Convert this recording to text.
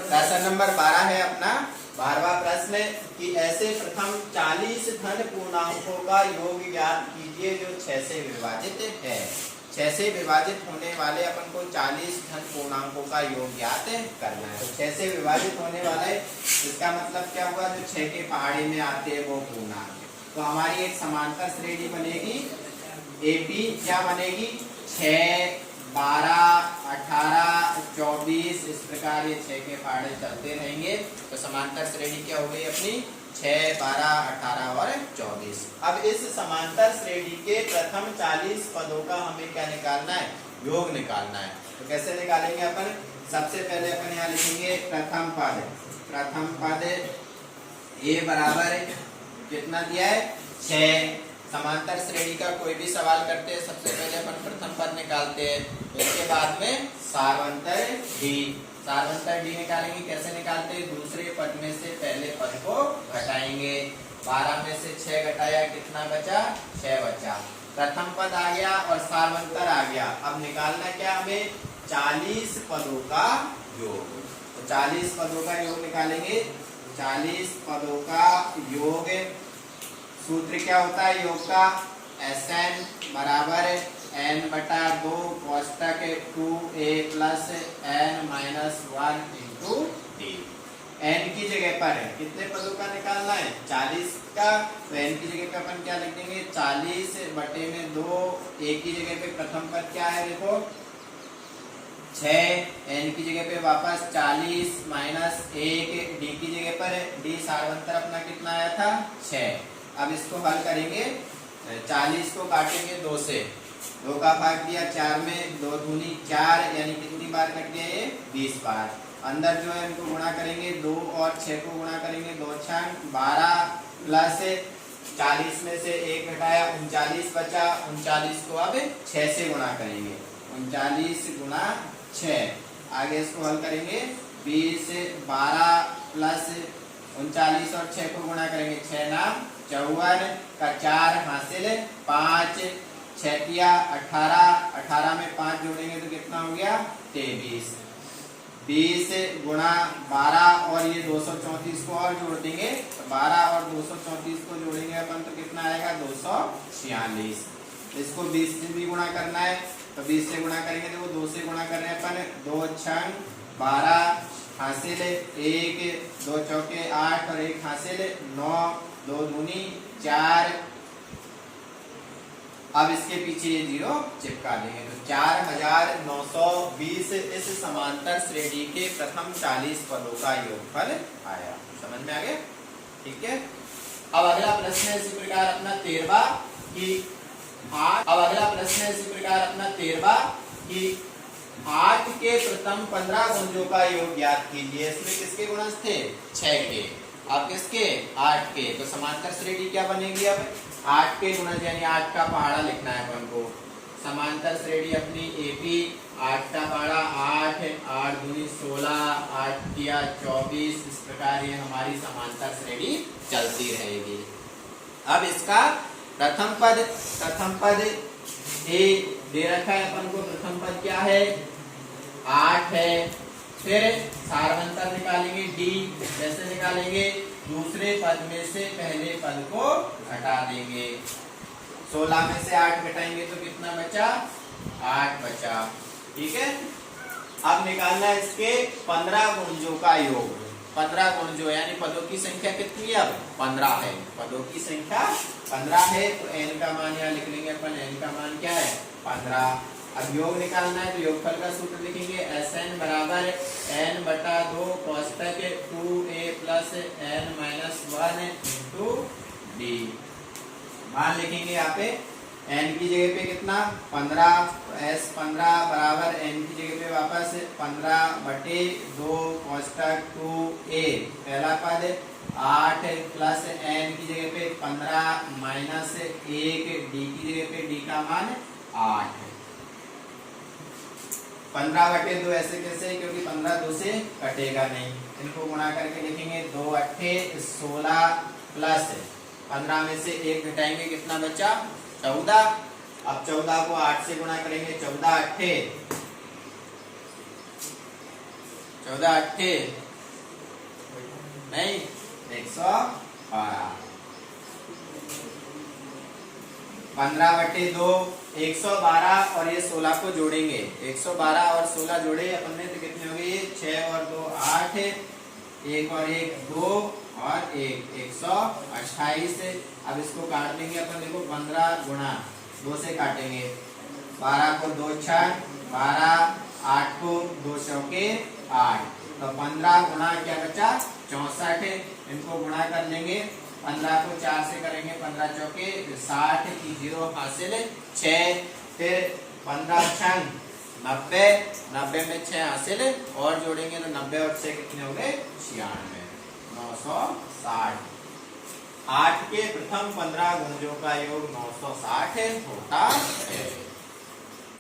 प्रश्न नंबर 12 है अपना 12वां प्रश्न कि ऐसे प्रथम 40 धन पूर्णांकों का योग ज्ञात कीजिए जो 6 से विभाजित है। 6 से विभाजित होने वाले अपन को 40 धन पूर्णांकों का योग ज्ञात करना है। तो 6 से विभाजित होने वाले इसका मतलब क्या हुआ, जो 6 के पहाड़े में आते हैं वो पूर्णांक। तो हमारी एक समांतर श्रेणी बनेगी एपी, क्या बनेगी 6, 12, 18, 24 इस प्रकार ये 6 के पहाड़े चलते रहेंगे। तो समांतर श्रेणी क्या हो गई अपनी 6, 12, 18 और 24। अब इस समांतर श्रेणी के प्रथम 40 पदों का हमें क्या निकालना है, योग निकालना है। तो कैसे निकालेंगे अपन, सबसे पहले अपन यहाँ लिखेंगे प्रथम पद। प्रथम पद ए बराबर कितना दिया है 6। समांतर श्रेणी का कोई भी सवाल करते हैं सबसे पहले अपन प्रथम पद निकालते हैं, उसके बाद में सार्वंतर डी। सार्वंतर डी निकालेंगे, कैसे निकालते हैं, दूसरे पद में से पहले पद को घटाएंगे। 12 में से 6 घटाया कितना बचा, 6 बचा। प्रथम पद आ गया और सार्वंतर आ गया। अब निकालना क्या हमें, 40 पदों का योग। तो 40 पदों का योग निकालेंगे। 40 पदों का योग सूत्र क्या होता है योग का, Sn बराबर n बटा 2 कोष्टक 2a plus n minus 1 into D. n की जगह पर कितने पदों का निकालना है, 40 का। तो n की जगह पे अपन क्या लिख देंगे, 40 बटे में 2। a की जगह पे प्रथम पद क्या है देखो 6, n की जगह पे वापस 40 माइनस 1, d की जगह पर d सार्वंतर अपना कितना आया था 6। अब इसको हल करेंगे, 40 को काटेंगे 2 से, 2 का भाग दिया 4 में, 2 दूनी 4 यानी कितनी बार कट गया ये 20 बार। अंदर जो है इनको गुणा करेंगे, 2 और 6 को गुणा करेंगे, 2 6 12 प्लस 40 में से 1 घटाया 39 बचा। 39 को अब 6 से गुणा करेंगे, 39 गुणा 6। आगे इसको हल करेंगे, 20 12 प्लस 39 और 6 को गुणा करेंगे, 6 नाम 54 का 4 हासिल 5, 6 किया 18, 18 में 5 जोड़ेंगे तो कितना हो गया 23। 20 गुणा 12 और ये 234 को और जोड़ देंगे, तो 12 और 234 को जोड़ेंगे अपन तो कितना आएगा 246। इसको 20 से भी गुणा करना है, तो 20 से गुणा करेंगे तो वो 2 से गुणा कर रहे हैं अपन, 2 6 12 हासिल 1, 2 चौके 8 और 1 हासिल 9, 2 दूनी 4। अब इसके पीछे ये 0 चिपका देंगे तो 4920 इस समांतर श्रेणी के प्रथम 40 पदों का योगफल आया। समझ में आ गया, ठीक है। अब अगला प्रश्न है इसी प्रकार अपना 13वां कि 8। अब अगला प्रश्न है इसी प्रकार अपना 13वां कि 8 के प्रथम 15 गुणजों का योग ज्ञात कीजिए। इसमें किसके गुणज थे 6 के, अब किसके 8 के। तो समांतर श्रेणी क्या बनेगी, अब 8 के गुणज यानी 8 का पहाड़ा लिखना है अपन को। समांतर श्रेणी अपनी एपी 8 का पहाड़ा 8, 8 दूनी 16, 8 किया 24। इस प्रकार ये हमारी समांतर श्रेणी चलती रहेगी। अब इसका प्रथम पद ए दे रखा है अपन को, प्रथम पद क्या है 8 है। फिर सार्वंतर निकालेंगे डी, कैसे निकालेंगे, दूसरे पद में से पहले पद को घटा देंगे। 16 में से 8 घटाएंगे तो कितना बचा 8 बचा, ठीक है। अब निकालना है इसके 15 गुणजों का योग। 15 गुणजों यानी पदों की संख्या कितनी है, अब 15 है। पदों की संख्या 15 है तो n का मान यहाँ लिख लेंगे अपन, n का मान क्या है 15। अब योग निकालना है तो योगफल का सूत्र लिखेंगे, Sn बराबर n बटा 2 कोष्टक 2a plus n minus 1 into D. मान लिखेंगे यहाँ पे n की जगह पे कितना 15, S 15 बराबर n की जगह पे वापस 15 बटे 2 कोष्टक 2a पहला पद 8 प्लस n की जगह पे 15 माइनस 1 d की जगह पे d का मान 8। 15 बटे 2 ऐसे कैसे, क्योंकि 15 2 से कटेगा नहीं। इनको गुणा करके लिखेंगे 2 8 16 प्लस 15 में से 1 घटाएंगे कितना बचा 14। अब 14 को 8 से गुणा करेंगे, 14 8 नहीं 112। 15/2 112 और ये 16 को जोड़ेंगे। 112 और 16 जोड़े अपन ने तो कितने हो गए? 6 और 2 8, 1 और 1 2 और 1 128 है। अब इसको काट देंगे अपन, देखो 15 गुणा 2 से काटेंगे। 12 को 2 6 12, 8 को 2 चौके 8, तो 15 गुणा क्या बचा? 64 है। इनको गुणा कर लेंगे, 15 को 4 से करेंगे, 15 चौके 60 की 0 हासिल 6, फिर 15 छंग 90, 90 में 6 हासिल और जोड़ेंगे तो 90 और 6 कितने हो गए? 96, 960। 8 के प्रथम 15 गुणजों का योग 960 होता है।